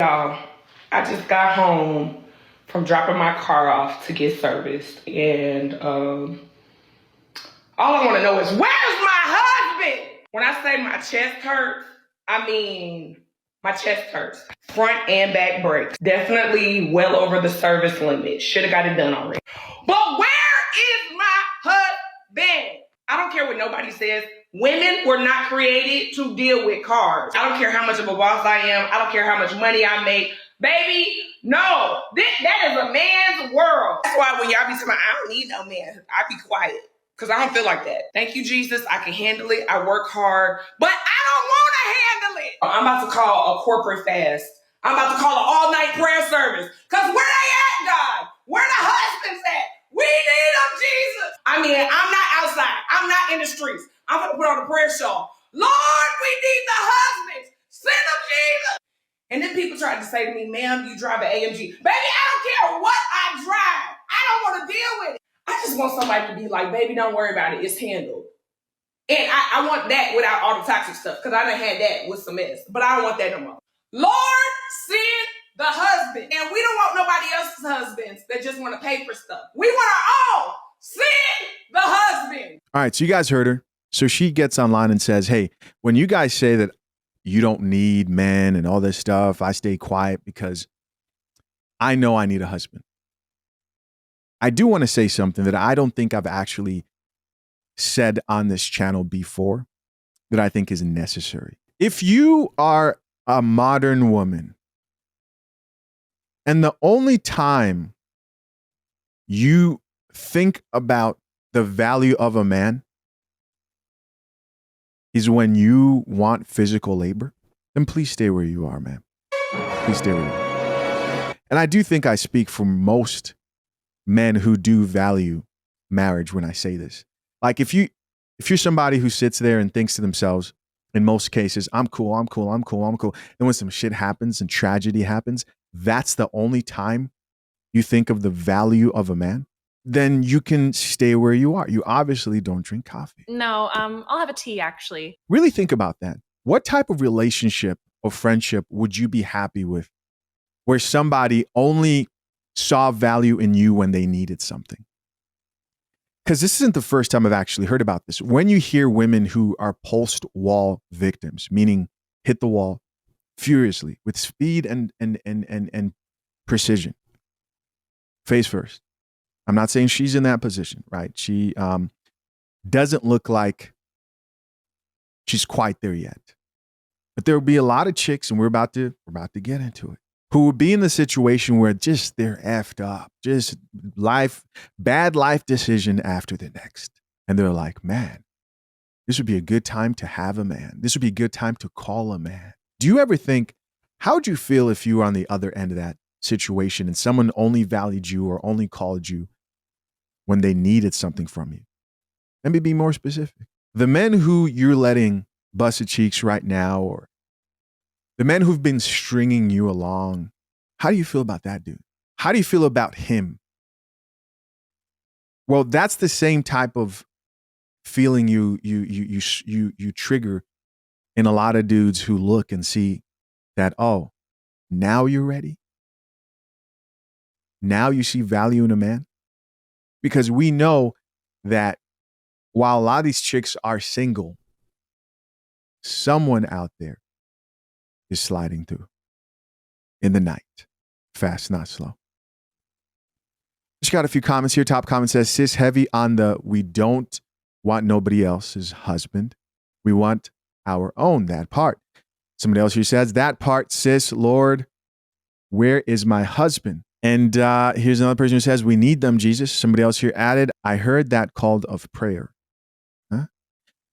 Y'all, I just got home from dropping my car off to get serviced, and all I want to know is, where's my husband? When I say my chest hurts, I mean my chest hurts. Front and back brakes. Definitely well over the service limit. Should have got it done already. But where is my husband? I don't care what nobody says. Women were not created to deal with cars. I don't care how much of a boss I am. I don't care how much money I make. Baby, no. That is a man's world. That's why when y'all be saying, I don't need no man, I be quiet. Because I don't feel like that. Thank you, Jesus. I can handle it. I work hard. But I don't want to handle it. I'm about to call a corporate fast. I'm about to call an all-night prayer service. Because where they at, God? Where the husbands at? We need them, Jesus. I mean, I'm not outside. I'm not in the streets. I'm going to put on a prayer show. Lord, we need the husbands. Send them, Jesus. And then people tried to say to me, ma'am, you drive an AMG. Baby, I don't care what I drive. I don't want to deal with it. I just want somebody to be like, baby, don't worry about it. It's handled. And I want that without all the toxic stuff, because I done had that with some mess. But I don't want that no more. Lord, send the husband. And we don't want nobody else's husbands that just want to pay for stuff. We want our own. Send the husband. All right, so you guys heard her. So she gets online and says, hey, when you guys say that you don't need men and all this stuff, I stay quiet because I know I need a husband. I do want to say something that I don't think I've actually said on this channel before that I think is necessary. If you are a modern woman and the only time you think about the value of a man is when you want physical labor, then please stay where you are, man. Please stay where you are. And I do think I speak for most men who do value marriage when I say this. Like if you're somebody who sits there and thinks to themselves, in most cases, I'm cool. And when some shit happens and tragedy happens, that's the only time you think of the value of a man, then you can stay where you are. You obviously don't drink coffee. No, I'll have a tea actually. Really think about that. What type of relationship or friendship would you be happy with where somebody only saw value in you when they needed something? Because this isn't the first time I've actually heard about this. When you hear women who are post-wall victims, meaning hit the wall furiously with speed and precision, face first. I'm not saying she's in that position, right? She doesn't look like she's quite there yet. But there will be a lot of chicks, and we're about to get into it, who will be in the situation where just they're effed up, just bad life decision after the next. And they're like, man, this would be a good time to have a man. This would be a good time to call a man. Do you ever think, how would you feel if you were on the other end of that situation and someone only valued you or only called you when they needed something from you? Let me be more specific. The men who you're letting busted cheeks right now, or the men who've been stringing you along, how do you feel about that dude? How do you feel about him? Well, that's the same type of feeling you trigger in a lot of dudes who look and see that, oh, now you're ready. Now you see value in a man. Because we know that while a lot of these chicks are single, someone out there is sliding through in the night. Fast, not slow. Just got a few comments here. Top comment says, sis heavy on the we don't want nobody else's husband. We want our own, that part. Somebody else here says, that part, sis, Lord, where is my husband? And here's another person who says, we need them, Jesus. Somebody else here added, I heard that called of prayer. Huh?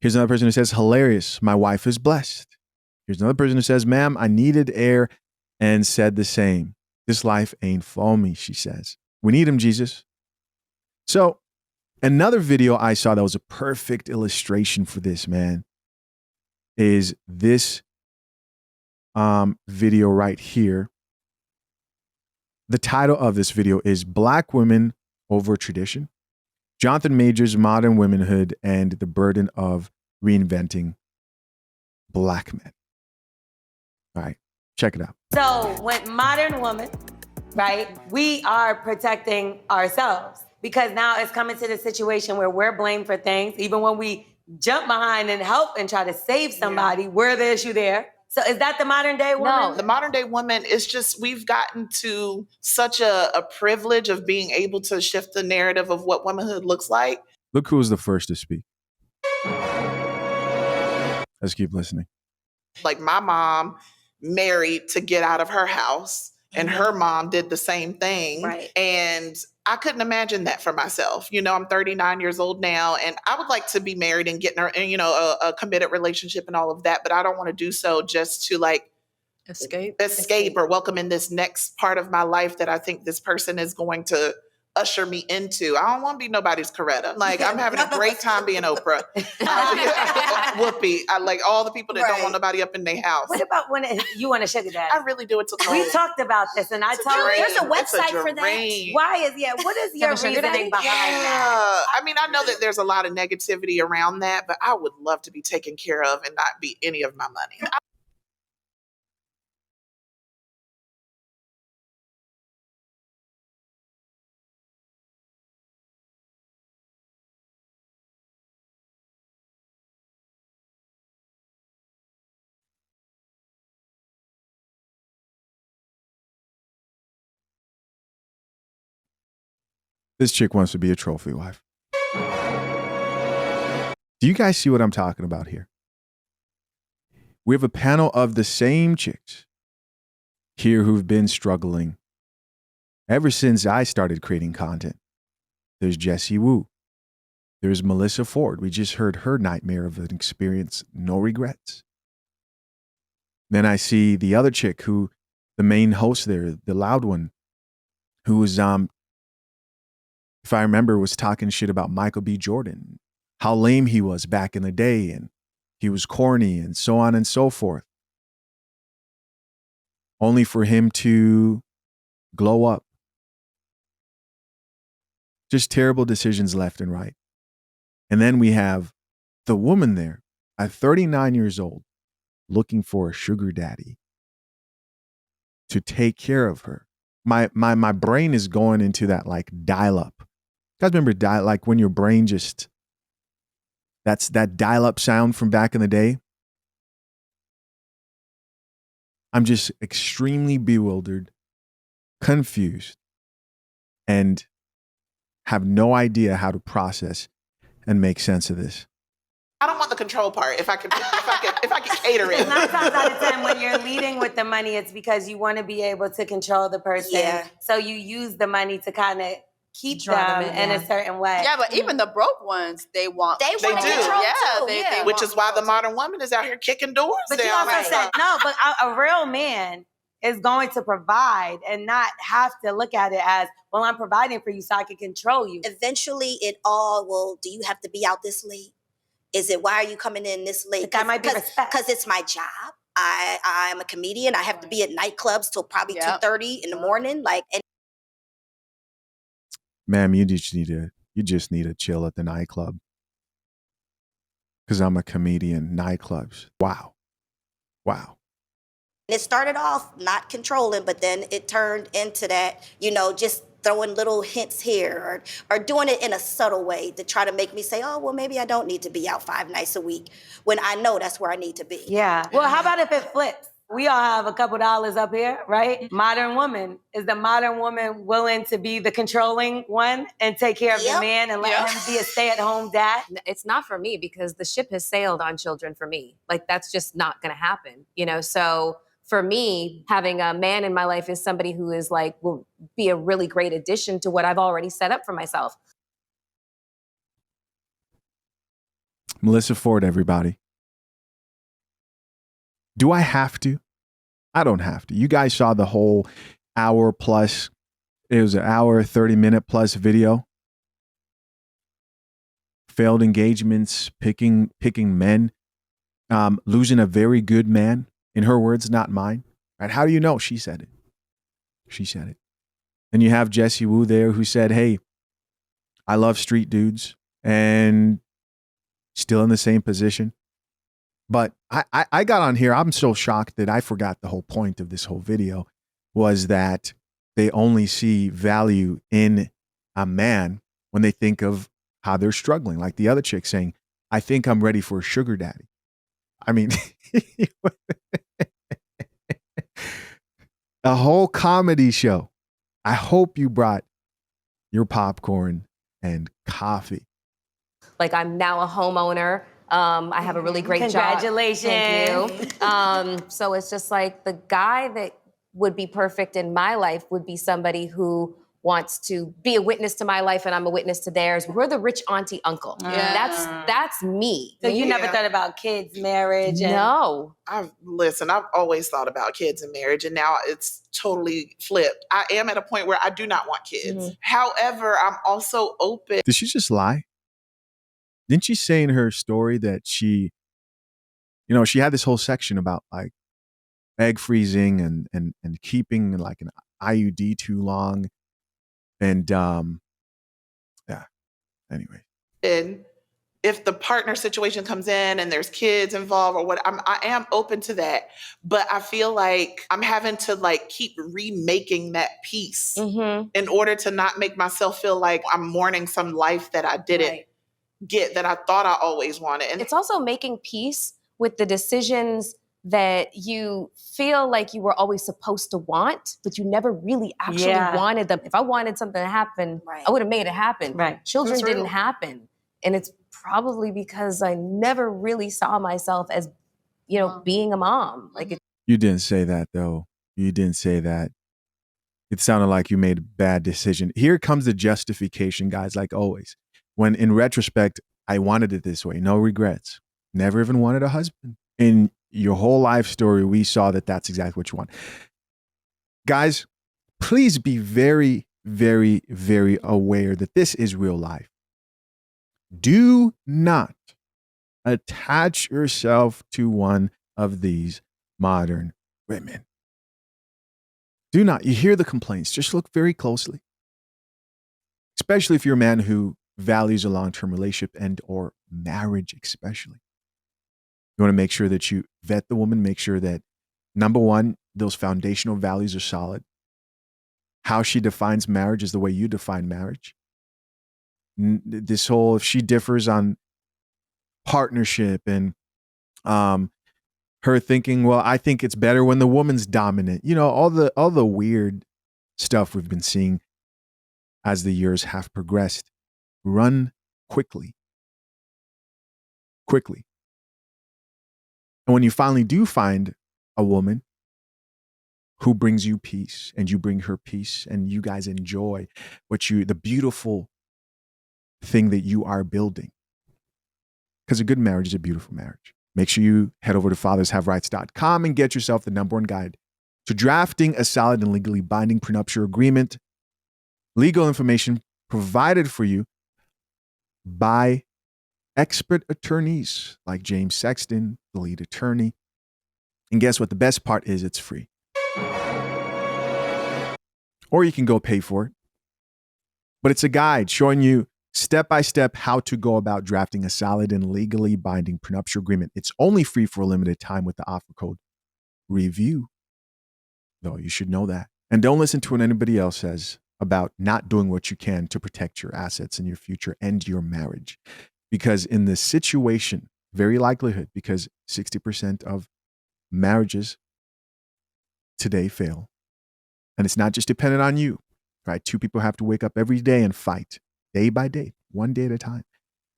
Here's another person who says, hilarious. My wife is blessed. Here's another person who says, ma'am, I needed air and said the same. This life ain't for me, she says. We need him, Jesus. So another video I saw that was a perfect illustration for this, man, is this video right here. The title of this video is Black Women Over Tradition, Jonathan Majors' Modern Womanhood and the Burden of Reinventing Black Men. All right. Check it out. So when modern woman, right, we are protecting ourselves because now it's coming to the situation where we're blamed for things. Even when we jump behind and help and try to save somebody, we're the issue there. So is that the modern day woman? No, the modern day woman is just, we've gotten to such a privilege of being able to shift the narrative of what womanhood looks like. Look who was the first to speak. Let's keep listening. Like my mom married to get out of her house, and her mom did the same thing. Right. And I couldn't imagine that for myself. You know, I'm 39 years old now, and I would like to be married and get in a committed relationship and all of that, but I don't want to do so just to like escape or welcome in this next part of my life that I think this person is going to usher me into. I don't want to be nobody's Coretta. Like, I'm having a great time being Oprah. Whoopi. I like all the people that don't want nobody up in their house. What about when you want a sugar daddy? I really do. It's a We talked about this, and I told you there's a website for that. Why what is your reasoning behind that? I mean, I know that there's a lot of negativity around that, but I would love to be taken care of and not be any of my money. This chick wants to be a trophy wife. Do you guys see what I'm talking about here? We have a panel of the same chicks here who've been struggling ever since I started creating content. There's Jessie Woo. There's Melissa Ford. We just heard her nightmare of an experience, no regrets. Then I see the other chick who, the main host there, the loud one, who was, if I remember, was talking shit about Michael B. Jordan, how lame he was back in the day, and he was corny, and so on and so forth. Only for him to glow up. Just terrible decisions left and right. And then we have the woman there at 39 years old looking for a sugar daddy to take care of her. My brain is going into that like dial-up. You guys remember like when your brain just, that's that dial-up sound from back in the day? I'm just extremely bewildered, confused, and have no idea how to process and make sense of this. I don't want the control part. If I can cater it. 9 times out of 10, when you're leading with the money, it's because you want to be able to control the person. Yeah. So you use the money to kind of keep Draw them in a certain way. Yeah, but even the broke ones, they want. They They want do. control Yeah, too. they Which is why the modern woman is out here kicking doors But you down. also said, no, but a real man is going to provide and not have to look at it as, well, I'm providing for you so I can control you. Eventually, it all will. Do you have to be out this late? Is it, why are you coming in this late? That might be respect. Because it's my job. I'm a comedian. I have to be at nightclubs till probably 2:30 in the morning. Like, and Ma'am, you just need to chill at the nightclub. Because I'm a comedian, nightclubs. Wow. it started off not controlling, but then it turned into that, just throwing little hints here or doing it in a subtle way to try to make me say, oh, well, maybe I don't need to be out 5 nights a week when I know that's where I need to be. Yeah. Well, how about if it flips? We all have a couple dollars up here, right? Modern woman. Is the modern woman willing to be the controlling one and take care of the man and let him be a stay-at-home dad? It's not for me because the ship has sailed on children for me. Like, that's just not going to happen, So for me, having a man in my life is somebody who is like, will be a really great addition to what I've already set up for myself. Melissa Ford, everybody. Do I have to? I don't have to. You guys saw the whole hour plus, it was an hour, 30-minute plus video. Failed engagements, picking men, losing a very good man. In her words, not mine. Right? How do you know? She said it. She said it. And you have Jessie Woo there who said, hey, I love street dudes, and still in the same position. But I got on here. I'm so shocked that I forgot the whole point of this whole video was that they only see value in a man when they think of how they're struggling. Like the other chick saying, I think I'm ready for a sugar daddy. I mean, a whole comedy show. I hope you brought your popcorn and coffee. Like I'm now a homeowner. I have a really great job. Congratulations. Thank you. So it's just like the guy that would be perfect in my life would be somebody who wants to be a witness to my life and I'm a witness to theirs. We're the rich auntie uncle. Yeah. That's me. So you never Yeah. thought about kids, marriage, and No. I've always thought about kids and marriage, and now it's totally flipped. I am at a point where I do not want kids. Mhm. However, I'm also open. Did she just lie? Didn't she say in her story that she had this whole section about like egg freezing and keeping like an IUD too long. And yeah, anyway. And if the partner situation comes in and there's kids involved or what, I am open to that. But I feel like I'm having to like keep remaking that piece Mm-hmm. in order to not make myself feel like I'm mourning some life that I didn't get, that I thought I always wanted. And It's also making peace with the decisions that you feel like you were always supposed to want, but you never really actually wanted them. If I wanted something to happen, I would have made it happen. Right. Children That's didn't real. happen. And it's probably because I never really saw myself as, being a mom. Like You didn't say that though. You didn't say that. It sounded like you made a bad decision. Here comes the justification, guys, like always. When in retrospect, I wanted it this way. No regrets. Never even wanted a husband. In your whole life story, we saw that that's exactly what you want. Guys, please be very, very, very aware that this is real life. Do not attach yourself to one of these modern women. Do not. You hear the complaints. Just look very closely. Especially if you're a man who values a long-term relationship and or marriage especially. You want to make sure that you vet the woman, make sure that, number one, those foundational values are solid. How she defines marriage is the way you define marriage. This whole, if she differs on partnership and her thinking, well, I think it's better when the woman's dominant. All the weird stuff we've been seeing as the years have progressed. Run quickly. Quickly. And when you finally do find a woman who brings you peace and you bring her peace and you guys enjoy the beautiful thing that you are building. Because a good marriage is a beautiful marriage. Make sure you head over to fathershaverights.com and get yourself the #1 guide to drafting a solid and legally binding prenuptial agreement. Legal information provided for you by expert attorneys like James Sexton, the lead attorney. And guess what? The best part is it's free. Or you can go pay for it. But it's a guide showing you step-by-step how to go about drafting a solid and legally binding prenuptial agreement. It's only free for a limited time with the offer code REVIEW. Though you should know that. And don't listen to what anybody else says about not doing what you can to protect your assets and your future and your marriage. Because in this situation, very likelihood, because 60% of marriages today fail. And it's not just dependent on you, right? 2 people have to wake up every day and fight, day by day, one day at a time,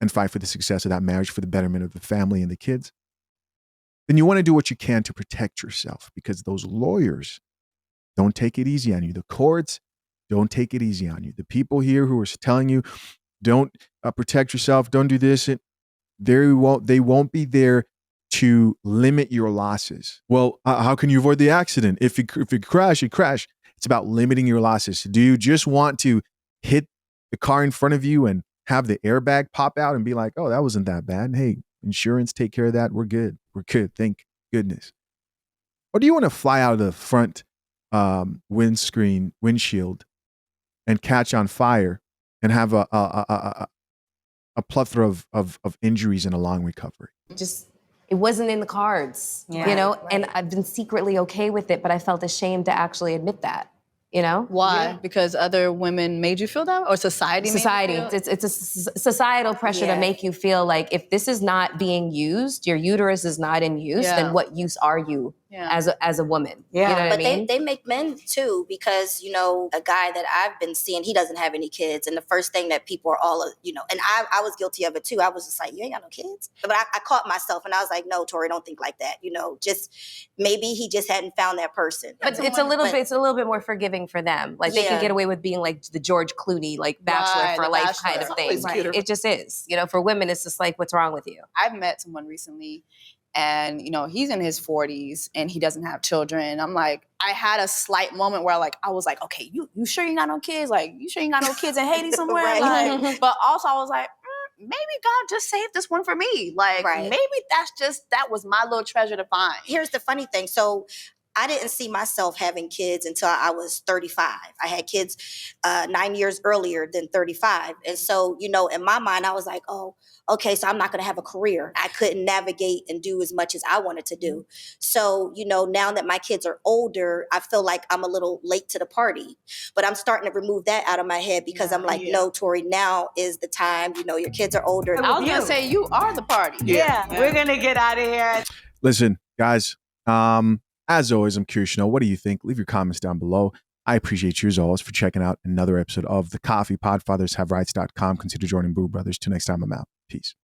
and fight for the success of that marriage, for the betterment of the family and the kids. Then you want to do what you can to protect yourself, because those lawyers don't take it easy on you. The courts don't take it easy on you. The people here who are telling you, don't protect yourself, don't do this, they won't be there to limit your losses. Well, how can you avoid the accident? If you crash, you crash. It's about limiting your losses. Do you just want to hit the car in front of you and have the airbag pop out and be like, oh, that wasn't that bad. Hey, insurance, take care of that. We're good. Thank goodness. Or do you want to fly out of the front windshield and catch on fire and have a plethora of injuries and a long recovery? just It wasn't in the cards, Yeah. you know? Right. And I've been secretly okay with it, but I felt ashamed to actually admit that, you know? Why? Because other women made you feel that way? Or society Society. made you feel? It's a societal pressure to Yeah. make you feel like if this is not being used, your uterus is not in use, Yeah. then what use are you Yeah. as a woman? Yeah. You know what But I mean? they make men too, because, you know, a guy that I've been seeing, he doesn't have any kids. And the first thing that people are all, you know, and I was guilty of it too. I was just like, you ain't got no kids. But I caught myself and I was like, no, Tori, don't think like that. You know, just maybe he just hadn't found that person. But it's a little bit more forgiving for them. Like they can Yeah. get away with being like the George Clooney, like Bachelor Right, for the life Bachelor. kind of It's thing. always cuter. It just is. You know, for women, it's just like, what's wrong with you? I've met someone recently and, you know, he's in his 40s and he doesn't have children. I'm like, I had a slight moment where like, I was like, okay, you sure you got no kids? Like, you sure you got no kids in Haiti somewhere? Right. Like, but also I was like, maybe God just saved this one for me. Like, Right. maybe that was my little treasure to find. Here's the funny thing. So I didn't see myself having kids until I was 35. I had kids 9 years earlier than 35. And so, you know, in my mind, I was like, oh, okay, so I'm not going to have a career. I couldn't navigate and do as much as I wanted to do. So, you know, now that my kids are older, I feel like I'm a little late to the party. But I'm starting to remove that out of my head because I'm like, no, Tori, now is the time. You know, your kids are older. I was going to say, you are the party. Yeah. We're going to get out of here. Listen, guys, as always, I'm curious to know, what do you think? Leave your comments down below. I appreciate you as always for checking out another episode of The Coffee Pod. FathersHaveRights.com. Consider joining Boo Brothers. Till next time, I'm out. Peace.